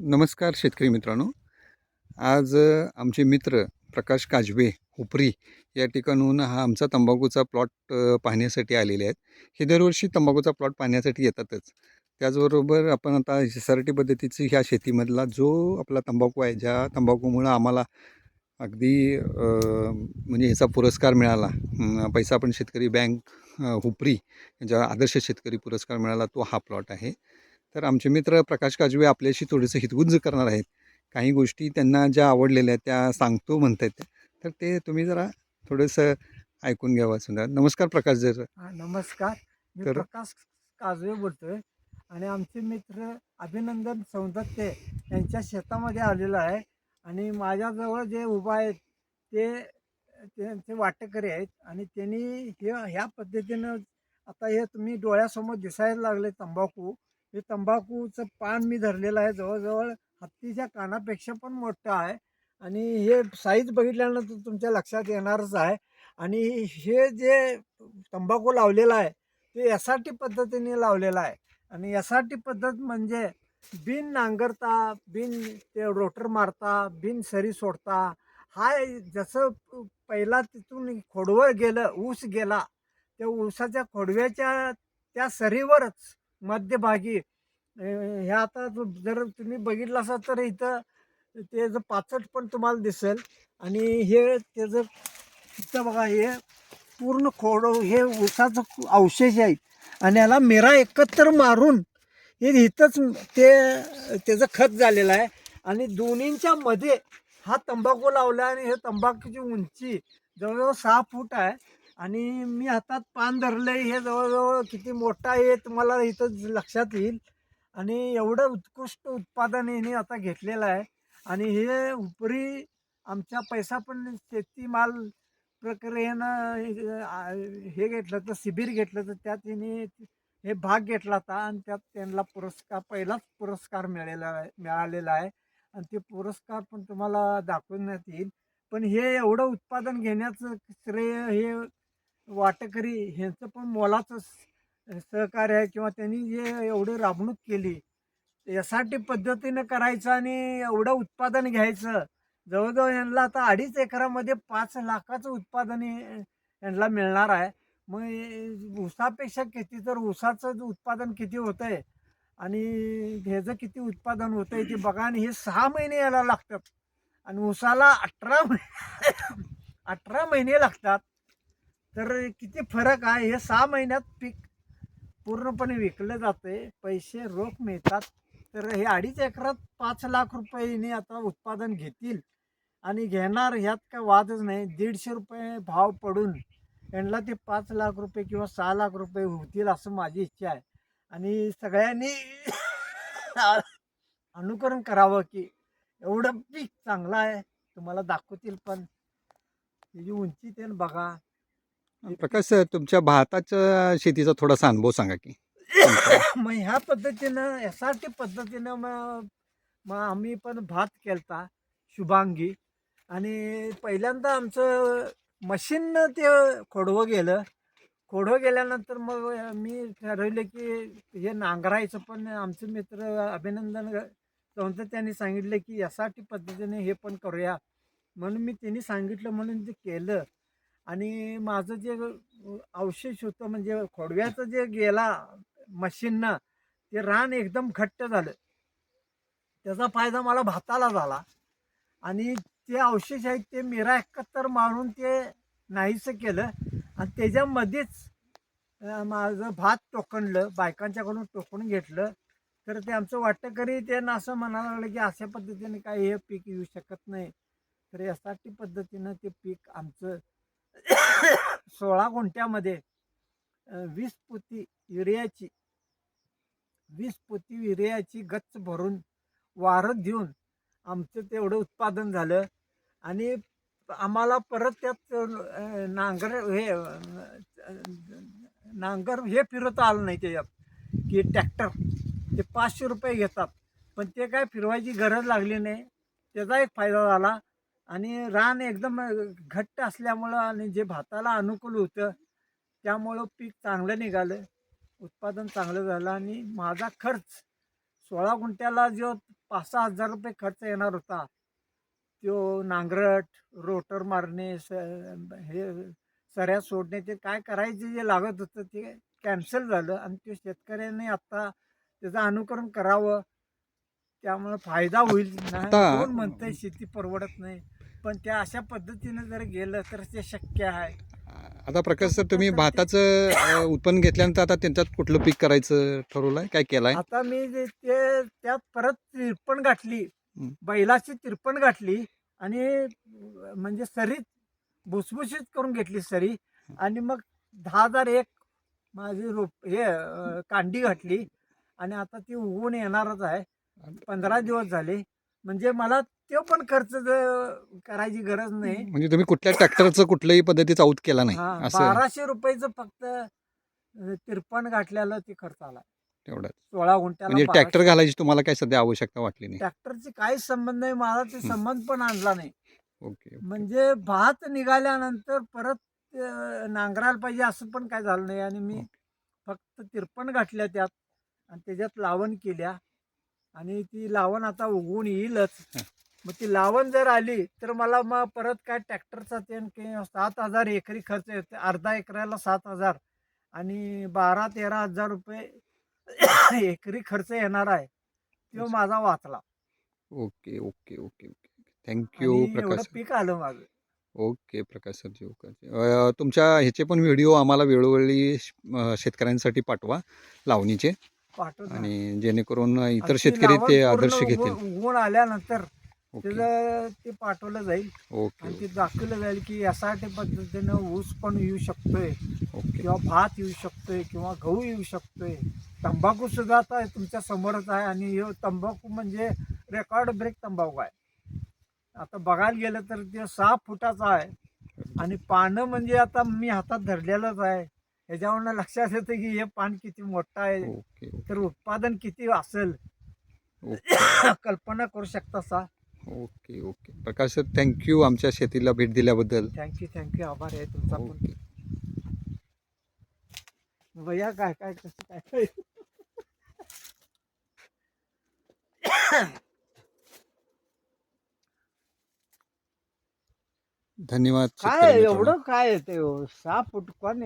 नमस्कार शेतकरी मित्रांनो. आज आमचे मित्र प्रकाश काजवे हुपरी या ठिकाणाहून हा आमचा तंबाखूचा प्लॉट पाहण्यासाठी आलेले आहेत. हे दरवर्षी तंबाखूचा प्लॉट पाहण्यासाठी येतातच. त्याचबरोबर आपण आता SRT पद्धतीची ह्या शेतीमधला जो आपला तंबाखू आहे, ज्या तंबाखूमुळं आम्हाला अगदी म्हणजे ह्याचा पुरस्कार मिळाला, पैसा पण शेतकरी बँक हुपरी ज्या आदर्श शेतकरी पुरस्कार मिळाला, तो हा प्लॉट आहे. तर आमचे मित्र प्रकाश काजवे आपल्याशी थोडंसं हितगुंज करणार आहेत. काही गोष्टी त्यांना ज्या आवडलेल्या आहेत त्या सांगतो म्हणतायत त्या. तर ते तुम्ही जरा थोडंसं ऐकून घ्यावं सुद्धा. नमस्कार प्रकाश जर. नमस्कार. मी तर प्रकाश काजवे बोलतोय आणि आमचे मित्र अभिनंदन सौंदत्ते यांच्या शेतामध्ये आलेलो आहे आणि माझ्याजवळ जे उभा आहेत ते त्यांचे वाटेकरी आहेत आणि त्यांनी ह्या पद्धतीनं आता हे तुम्ही डोळ्यासमोर दिसायला लागले तंबाखू. हे तंबाखूचं पान मी धरलेलं आहे, जवळजवळ हत्तीच्या कानापेक्षा पण मोठं आहे आणि हे साईज बघितल्यानंतर तुमच्या लक्षात येणारच आहे. आणि हे जे तंबाखू लावलेला आहे ते SRT पद्धतीने लावलेला आहे आणि SRT पद्धत म्हणजे बिन नांगरता, बिन ते रोटर मारता, बिन सरी सोडता, हा जसं पहिला तिथून खोडवं गेलं, ऊस गेला, त्या ऊसाच्या खोडव्याच्या त्या सरीवरच मध्यभागी ह्या आता जर तुम्ही बघितलं असाल तर इथं त्याचं पाचट पण तुम्हाला दिसेल आणि हे त्याचं इथं बघा, हे पूर्ण हे ऊसाचं अवशेष आहेत आणि याला मेरा एकत्र मारून हे इथंच त्याचं खत झालेलं आहे आणि दोन्हींच्या मध्ये हा तंबाखू लावला आणि हे तंबाखूची उंची जवळजवळ 6 फूट आहे आणि मी हातात पान धरलं आहे. हे जवळजवळ किती मोठं आहे तुम्हाला इथं लक्षात येईल आणि एवढं उत्कृष्ट उत्पादन याने आता घेतलेलं आहे आणि हे उपरी आमच्या पैसा पण शेतीमाल प्रक्रियेनं हे घेतलं तर शिबिर घेतलं तर त्यात तिने हे भाग घेतला होता आणि त्यात त्यांना पहिलाच पुरस्कार मिळालेला आहे आणि ते पुरस्कार पण तुम्हाला दाखवण्यात येईल. पण हे एवढं उत्पादन घेण्याचं श्रेय हे वाटेकरी ह्यांचं पण मोलाचं सहकार्य आहे किंवा त्यांनी जे एवढी राबणूक केली यासाठी पद्धतीनं करायचं आणि एवढं उत्पादन घ्यायचं. जवळजवळ यांना आता 2.5 एकरामध्ये 5 लाखाचं उत्पादन यांना मिळणार आहे. मग ऊसापेक्षा किती, तर ऊसाचं उत्पादन किती होतंय आणि ह्याचं किती उत्पादन होतंय ते बघा. आणि हे 6 महिने याला लागतात आणि ऊसाला 18 महिने लागतात. तर किती फरक आहे. हे 6 महिन्यात पीक पूर्णपणे विकलं जाते, पैसे रोख मिळतात. तर हे 2.5 एकरात 5 लाख रुपये आता उत्पादन घेतील आणि घेणार, ह्यात काय वादच नाही. 150 रुपये भाव पडून यांना ते 5 लाख रुपये किंवा 6 लाख रुपये होतील असं माझी इच्छा आहे आणि सगळ्यांनी अनुकरण करावं की एवढं पीक चांगलं आहे. तुम्हाला दाखवतील पण त्याची उंची ते बघा. हे पीक प्रकाश तुमच्या भाताच्या शेतीचा थोडासा अनुभव सांगा की तुमच्या. मग ह्या पद्धतीनं SRT पद्धतीनं मग मग आम्ही पण भात केलता शुभांगी आणि पहिल्यांदा आमचं मशीननं ते खोडवं गेलं. खोडवं गेल्यानंतर मग मी ठरवलं की हे नांगरायचं. पण आमचे मित्र अभिनंदन त्यांनी सांगितलं की SRT पद्धतीने हे पण करूया म्हणून मी त्यांनी सांगितलं म्हणून ते केलं आणि माझं जे अवशेष होतं म्हणजे खोडव्याचं जे गेला मशीननं, ते रान एकदम घट्ट झालं. त्याचा फायदा मला भाताला झाला आणि ते अवशेष आहेत ते मेरा एकत्र मारून ते नाहीसं केलं आणि त्याच्यामध्येच माझं भात टोकणलं, बायकांच्याकडून टोकून घेतलं. तर ते आमचं वाटेकरी ते असं म्हणायला लागलं की अशा पद्धतीने काही हे पीक येऊ शकत नाही. तर यासाठी पद्धतीनं ते पीक आमचं 16 गुंठ्यामध्ये 20 पोती युरियाची 20 पोती गच्च भरून वारं देऊन आमचं तेवढं उत्पादन झालं आणि आम्हाला परत त्यात नांगर हे फिरवता आलं नाही त्याच्यात की ट्रॅक्टर ते 500 रुपये घेतात. पण ते काय फिरवायची गरज लागली नाही. त्याचा एक फायदा झाला आणि रान एकदम घट्ट असल्यामुळं आणि जे भाताला अनुकूल होतं त्यामुळं पीक चांगलं निघालं, उत्पादन चांगलं झालं आणि माझा खर्च 16 गुंठ्याला जो 5-6 हजार रुपये खर्च येणार होता. तो नांगरट, रोटर मारणे, हे सऱ्या सोडणे, ते काय करायचे जे लागत होतं ते कॅन्सल झालं आणि ते शेतकऱ्यांनी आता त्याचं अनुकरण करावं. त्यामुळे फायदा होईल ना. आता कोण म्हणतंय शेती परवडत नाही, पण त्या अशा पद्धतीने जर गेलं तर ते शक्य आहे. आता प्रकाश सर, कुठं तुम्ही तर ते- भाताचं उत्पन्न घेतल्यानंतर आता त्यांच्यात कुठलं पीक करायचं ठरवलंय, काय केलंय? आता मी ते त्यात परत तिरपण गाठली, हं. बैलाची तिरपण गाठली आणि म्हणजे सरीत भुसभुशीत करून घेतली सरी आणि मग 10,001 माझी कांडी घातली आणि आता ती उगवून येणारच आहे. 15 दिवस झाले, म्हणजे मला तो पण खर्च करायची गरज नाही. म्हणजे तुम्ही कुठल्या ट्रॅक्टरचं कुठल्याही पद्धतीचा आऊत केला नाही हा, असं आहे? 1200 रुपयाचं फक्त तिरपण गाठल्याला ते खर्च आला. तेवढंच. 16 गुंठ्याला म्हणजे ट्रॅक्टर 1200. घालायची तुम्हाला काय सध्या आवश्यकता वाटली नाही? ट्रॅक्टरची काहीच संबंध नाही, मला ते संबंध पण आणला नाही. ओके. म्हणजे भात निघाल्यानंतर परत नांगरायला पाहिजे असं पण काय झालं नाही आणि मी फक्त तिरपण गाठल्या त्यात आणि त्याच्यात लावण केल्या आणि ती लावण आता उगवून येईलच. मग ती लावण जर आली तर मला मग परत काय ट्रॅक्टरचा ते 7,000 एकरी खर्च येतो. अर्धा एकराला 7,000 आणि 12-13 हजार रुपये एकरी खर्च येणार आहे. तो माझा वाचला okay okay okay okay. Thank you आणि प्रकाश एवढं सर. पीक आलं माझं. ओके प्रकाश सरजी, ओके. तुमच्या ह्याचे पण व्हिडिओ आम्हाला वेळोवेळी शेतकऱ्यांसाठी पाठवा, लावणीचे, पाठवतो. आणि जेणेकरून आणि इतर ती शेतकरी लावण ते पूर्ण आदर्श घेतील. उगवून आल्यानंतर ओके त्याचं ते पाठवलं जाईल ओके आणि ते दाखवलं जाईल की यासाठी पद्धतीनं ऊस पण येऊ शकतोय ओके किंवा भात येऊ शकतोय किंवा गहू येऊ शकतोय. तंबाखू सुद्धा आता तुमच्या समोरच आहे आणि हे तंबाखू म्हणजे रेकॉर्ड ब्रेक तंबाखू आहे. आता बघायला गेलं तर ते 6 फुटाचा आहे आणि पानं म्हणजे आता मी हातात धरलेलंच आहे. ह्याच्यावरनं लक्षात येतं की हे पान किती मोठं आहे, ओके तर उत्पादन किती असेल ओके कल्पना करू शकता सा. Okay okay. Prakash sir, thank you आमच्या शेतीला भेट दिल्याबद्दल. थँक्यू आभार आहे तुमचा पण. ओके. भैया काय काय कसं काय धन्यवाद काय शेतकरी मित्रांनो. एवढं काय येते 6 फूट कोण